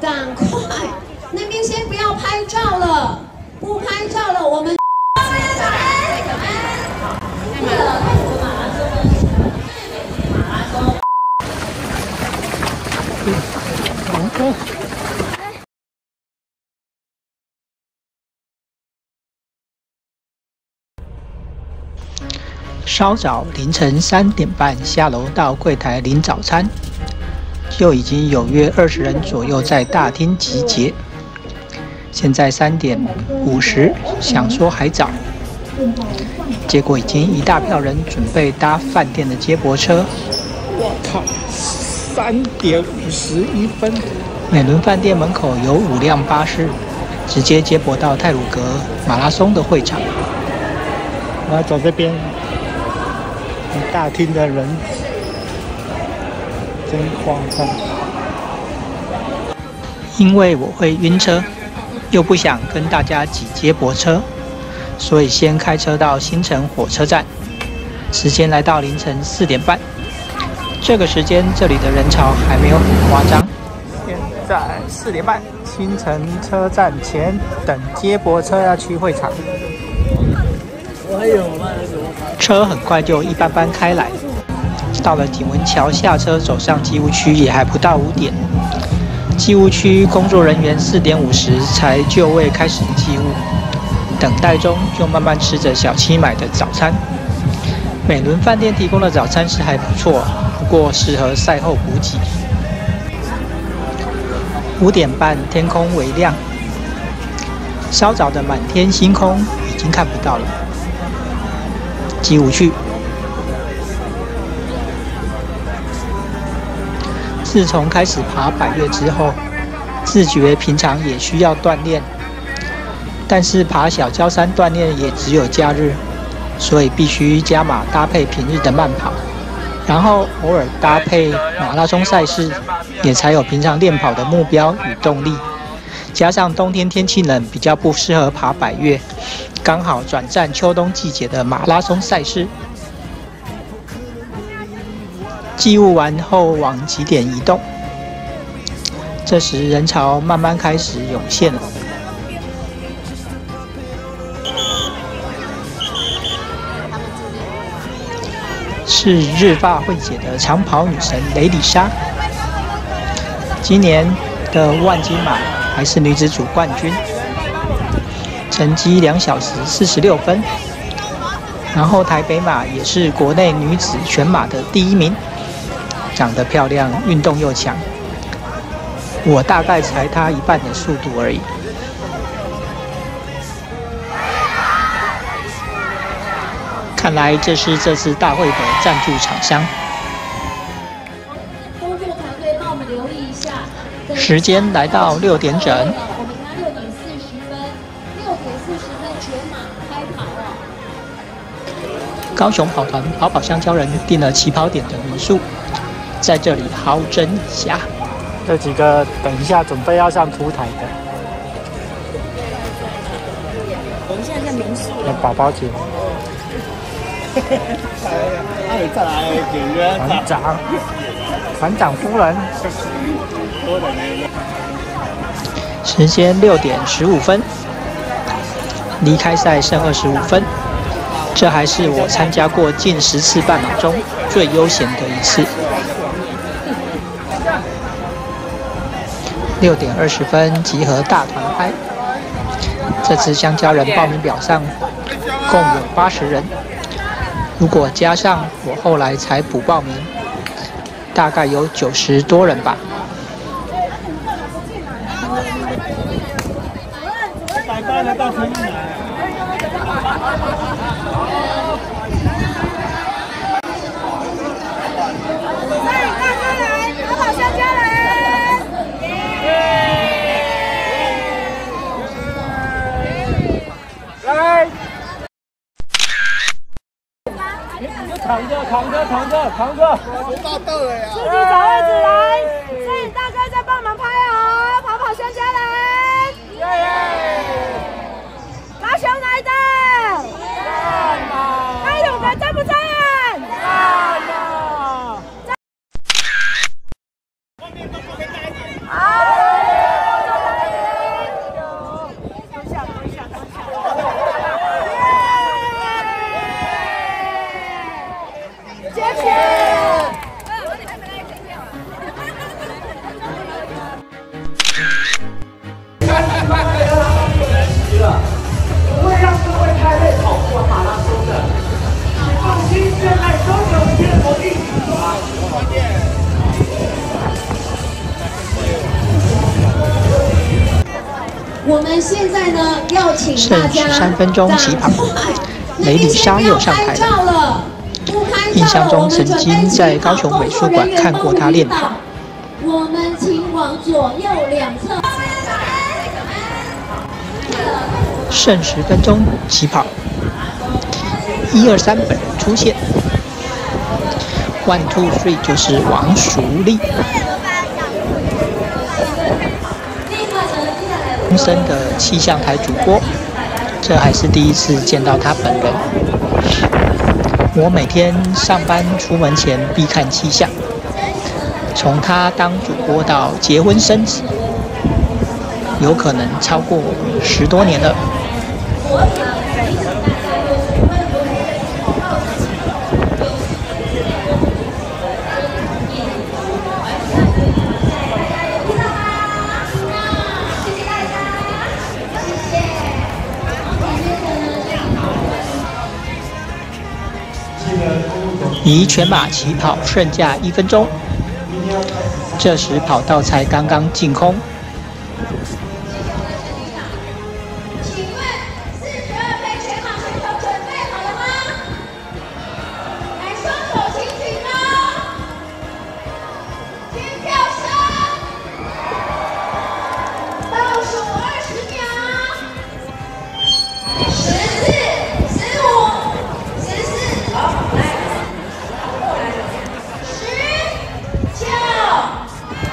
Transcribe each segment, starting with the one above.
赶快，那边先不要拍照了，不拍照了，我们。稍早凌晨3点半下楼到柜台领早餐，就已经有约20人左右在大厅集结。现在3点50，想说还早，结果已经一大票人准备搭饭店的接驳车。我靠，3点51分，美伦饭店门口有5辆巴士，直接接驳到太鲁阁马拉松的会场。我要走这边。大厅的人真慌张，因为我会晕车，又不想跟大家挤接驳车，所以先开车到新城火车站。时间来到凌晨4点半，这个时间这里的人潮还没有很夸张。现在4点半，新城车站前等接驳车要去会场。车很快就一班班开来，到了景文桥下车，走上机务区也还不到5点。机务区工作人员4点50才就位开始机务，等待中就慢慢吃着小七买的早餐。美伦饭店提供的早餐是还不错，不过适合赛后补给。5点半，天空微亮，稍早的满天星空已经看不到了。机务区，自从开始爬百岳之后，自觉平常也需要锻炼，但是爬小礁山锻炼也只有假日，所以必须加码搭配平日的慢跑，然后偶尔搭配马拉松赛事，也才有平常练跑的目标与动力。加上冬天天气冷，比较不适合爬百岳。刚好转战秋冬季节的马拉松赛事。祭务完后往起点移动，这时人潮慢慢开始涌现了。是日发会姐的长跑女神雷里莎，今年的万金马还是女子组冠军。成绩2小时46分，然后台北马也是国内女子全马的第1名，长得漂亮，运动又强，我大概才她1半的速度而已。看来这是这次大会的赞助厂商。工作团队帮我们留意一下，时间来到6点整。高雄跑团跑跑香蕉人订了起跑点的民宿，在这里好整一下。这几个等一下准备要上凸台的，我们现在在民宿。宝宝姐，团长夫人。时间6点15分，离开赛剩25分。这还是我参加过近10次半马中最悠闲的一次。6点20分集合大团拍。这次香蕉人报名表上共有80人，如果加上我后来才补报名，大概有90多人吧。扛着，我报到了呀！自己找位置来，摄影大哥在帮忙拍哦，跑跑香蕉人，高雄来的，太鲁阁在不在？好。快可以让他们来袭了，不会让各位太累跑过马拉松的。请放心，现在双手贴着地，我们现在呢，要请大家13分钟起跑，雷里莎又上台了。印象中曾经在高雄美术馆看过她练跑。我们请往左右两侧。剩10分钟起跑，1、2、3本人出现，1、2、3就是王淑丽。东森的气象台主播，这还是第一次见到他本人。我每天上班出门前必看气象，从他当主播到结婚生子，有可能超过10多年了。离全马起跑剩下1分钟，这时跑道才刚刚净空。请问42杯全马选手准备好了吗？来，双手请举高，尖叫声，倒数20秒，14、15、14，好，来。10、9、8、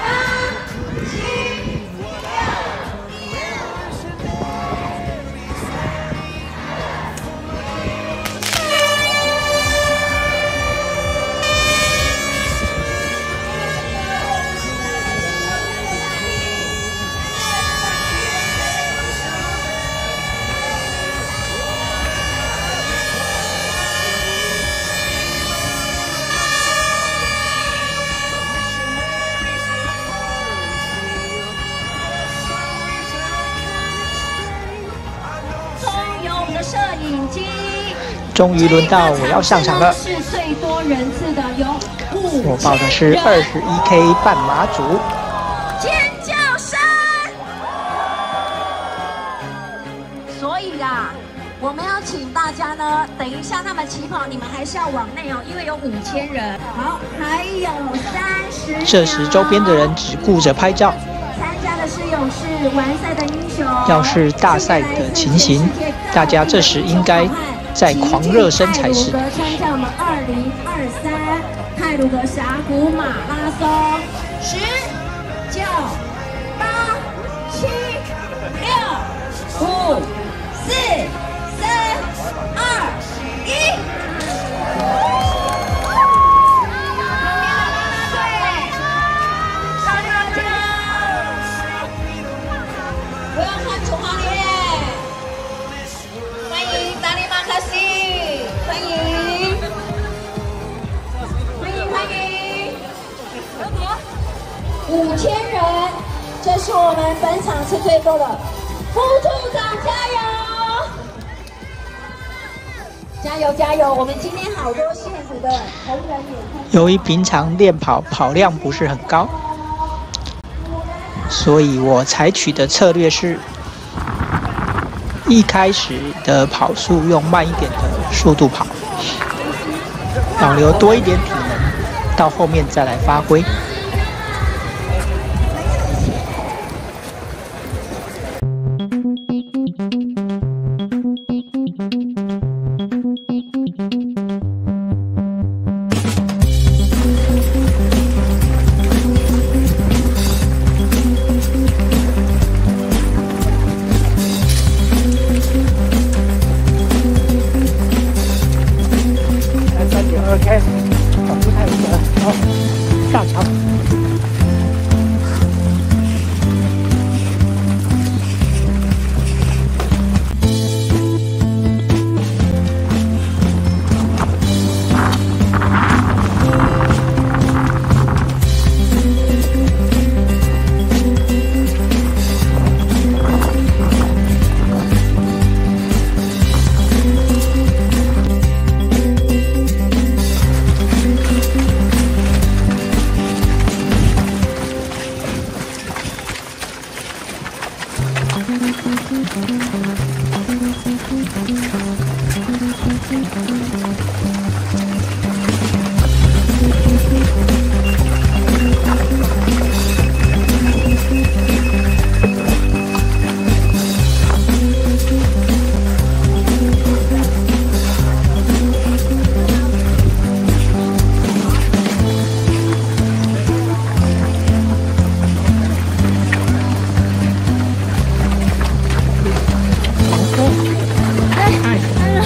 7、摄影机，终于轮到我要上场了。是最多人次的有我报的是21K 半马组。尖叫声！所以啊，我们要请大家呢，等一下他们起跑，你们还是要往内哦，因为有5000人。好，还有30。这时周边的人只顾着拍照。参加的是勇士完赛的英雄。要是大赛的情形，大家这时应该在狂热身才是。参加我们2023太鲁阁峡谷马拉松，10、9、8、7、6、5、4、3、2、1。不要看楚华烈，欢迎达利马卡西，欢迎，欢迎欢迎，5000人，这是我们本场次最多的，副处长加油，加油加油！我们今天好多县府的同仁也。由于平常练跑量不是很高。所以我采取的策略是，一开始的跑速用慢一点的速度跑，保留多一点体能，到后面再来发挥。OK， 跑步太远了，好，大桥。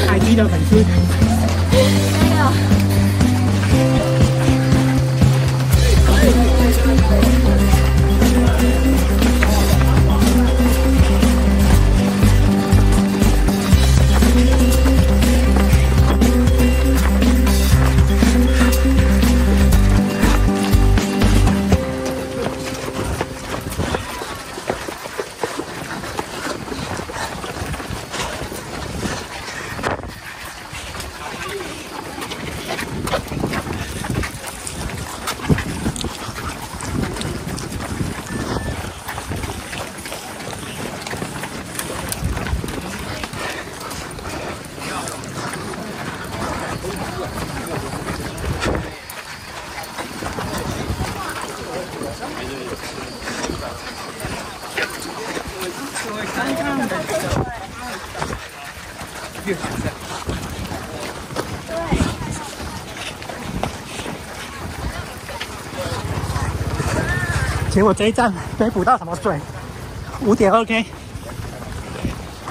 海基的粉丝。结果这一站没补到什么水，5.2K，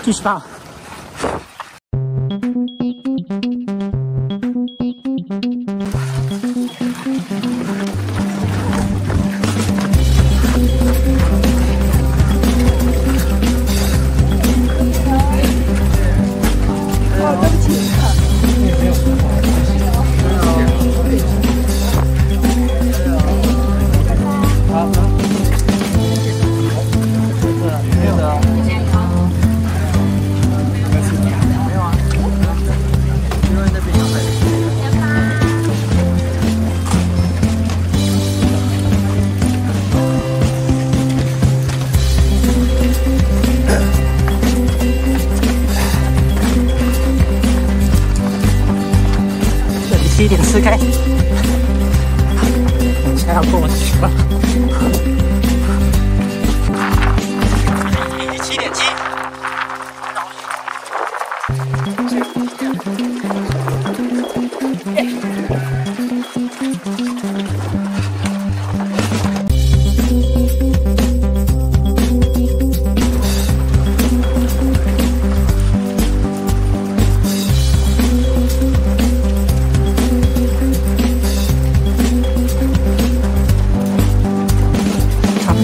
继续跑。7.4K， 等一下要过去了。7.7。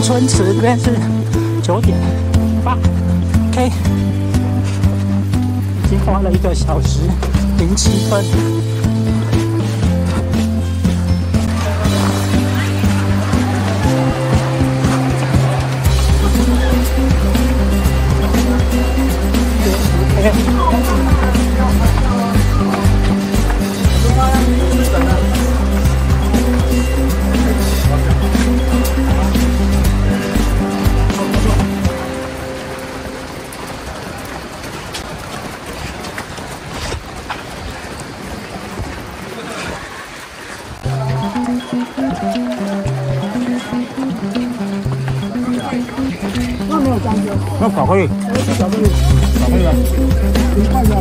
春池这边是9.8K， 已经花了1个小时07分。那巧克力，巧克力吧，1块钱。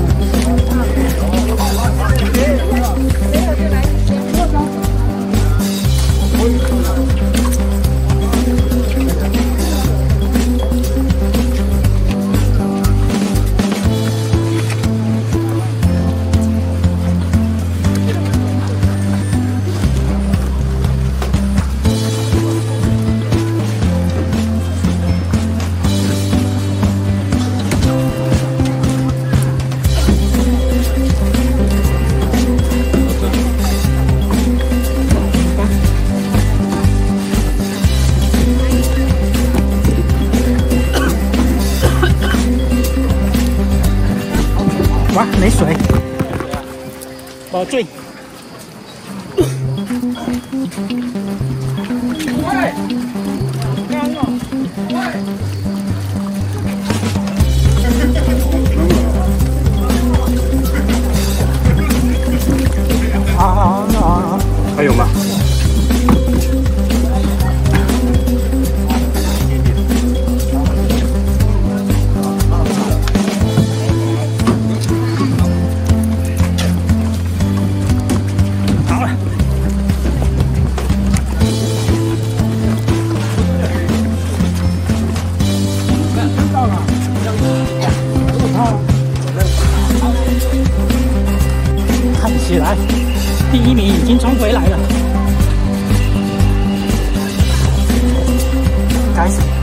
哇，没水，我醉。喂，干了，喂。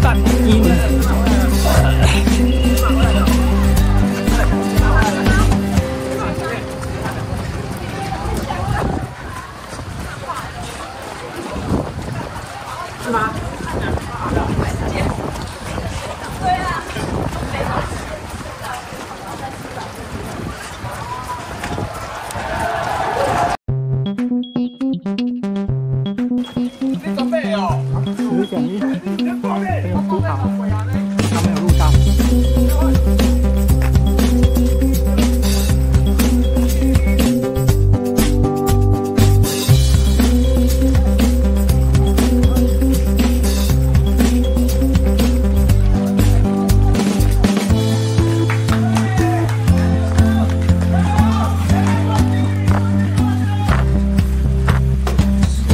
半1米。是吗？11.1，没有补好，他没有录到。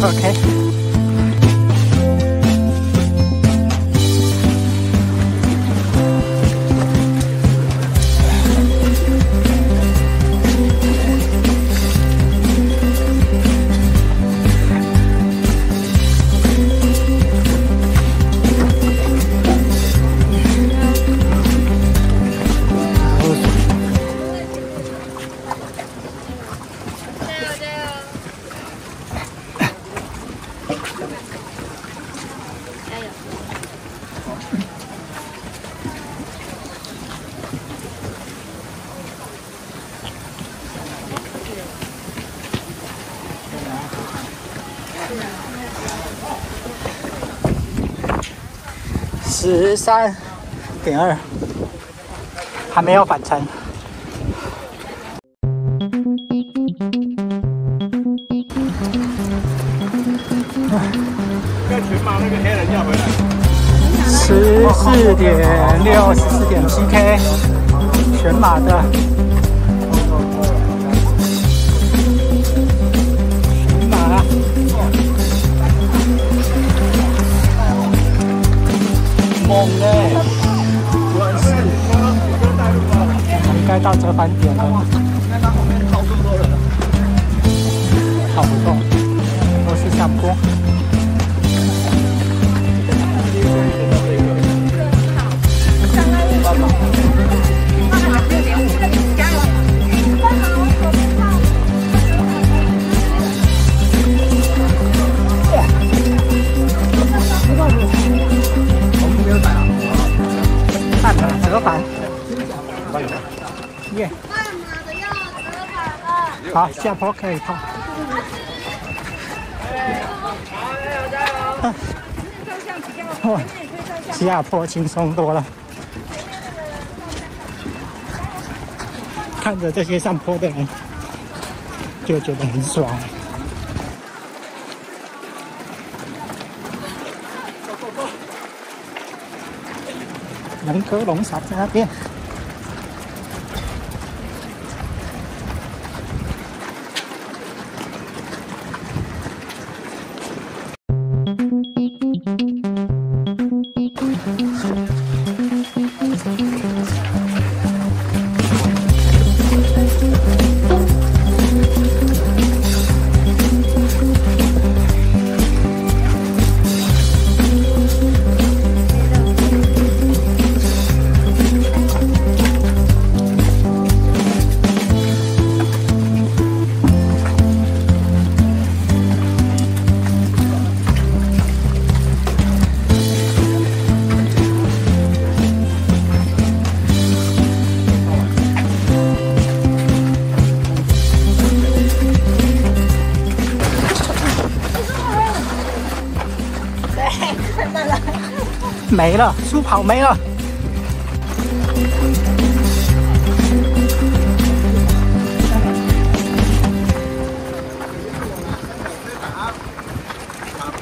OK。13.2，还没有返程。跟全马那个黑人要回来。14.6、14.7K， 全马的。全马。猛嘞！应该到折返点了。跑不动，都是上坡。折返，耶！好，下坡可以跑。哇，下坡轻松多了。看着这些上坡的人，就觉得很爽。人格龙伞在那边。没了，速跑没了。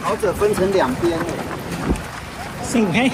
跑者分成两边。15K。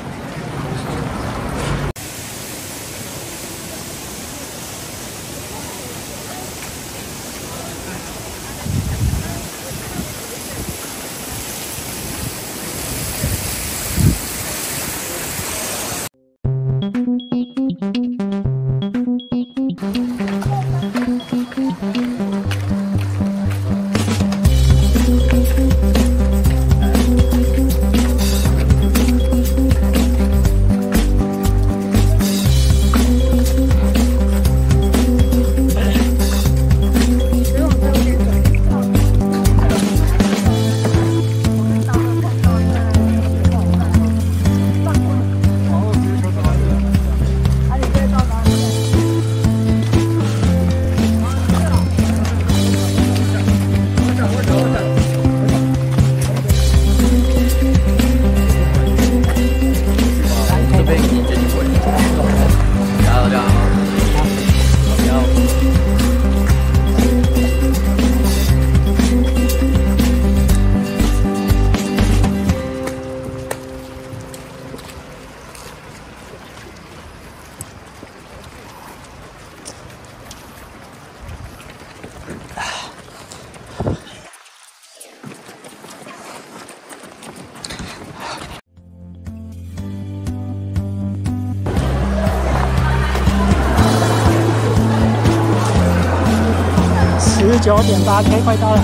49.8K 快到了。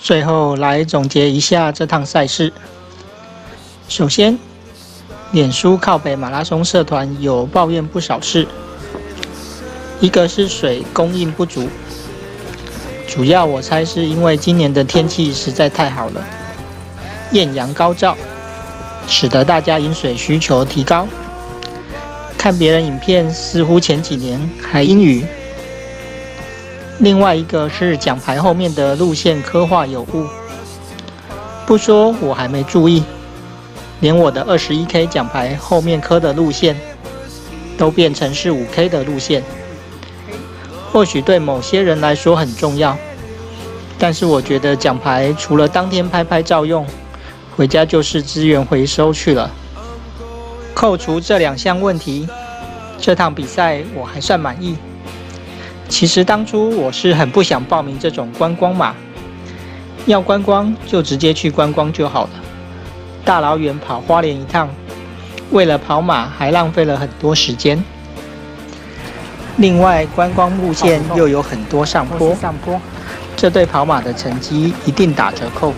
最后来总结一下这趟赛事。首先，脸书靠北马拉松社团有抱怨不少事，一个是水供应不足，主要我猜是因为今年的天气实在太好了，艳阳高照，使得大家饮水需求提高。看别人影片，似乎前几年还阴雨。另外一个是奖牌后面的路线刻画有误，不说我还没注意，连我的21K 奖牌后面刻的路线都变成是5K 的路线。或许对某些人来说很重要，但是我觉得奖牌除了当天拍拍照用，回家就是资源回收去了。扣除这2项问题，这趟比赛我还算满意。其实当初我是很不想报名这种观光马，要观光就直接去观光就好了，大老远跑花莲一趟，为了跑马还浪费了很多时间。另外，观光路线又有很多上坡，这对跑马的成绩一定打折扣。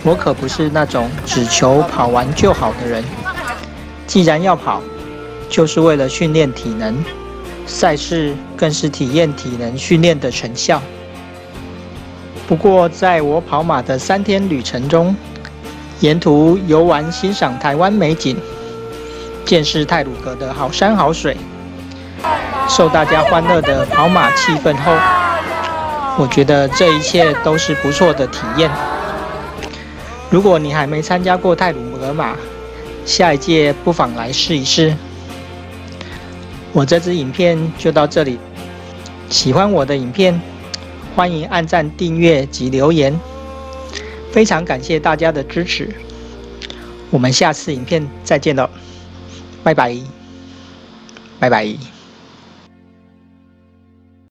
我可不是那种只求跑完就好的人，既然要跑，就是为了训练体能。赛事更是体验体能训练的成效。不过，在我跑马的3天旅程中，沿途游玩欣赏台湾美景，见识太鲁阁的好山好水，受大家欢乐的跑马气氛后，我觉得这一切都是不错的体验。如果你还没参加过太鲁阁马，下一届不妨来试一试。我这支影片就到这里，喜欢我的影片，欢迎按赞、订阅及留言，非常感谢大家的支持。我们下次影片再见了，拜拜，拜拜。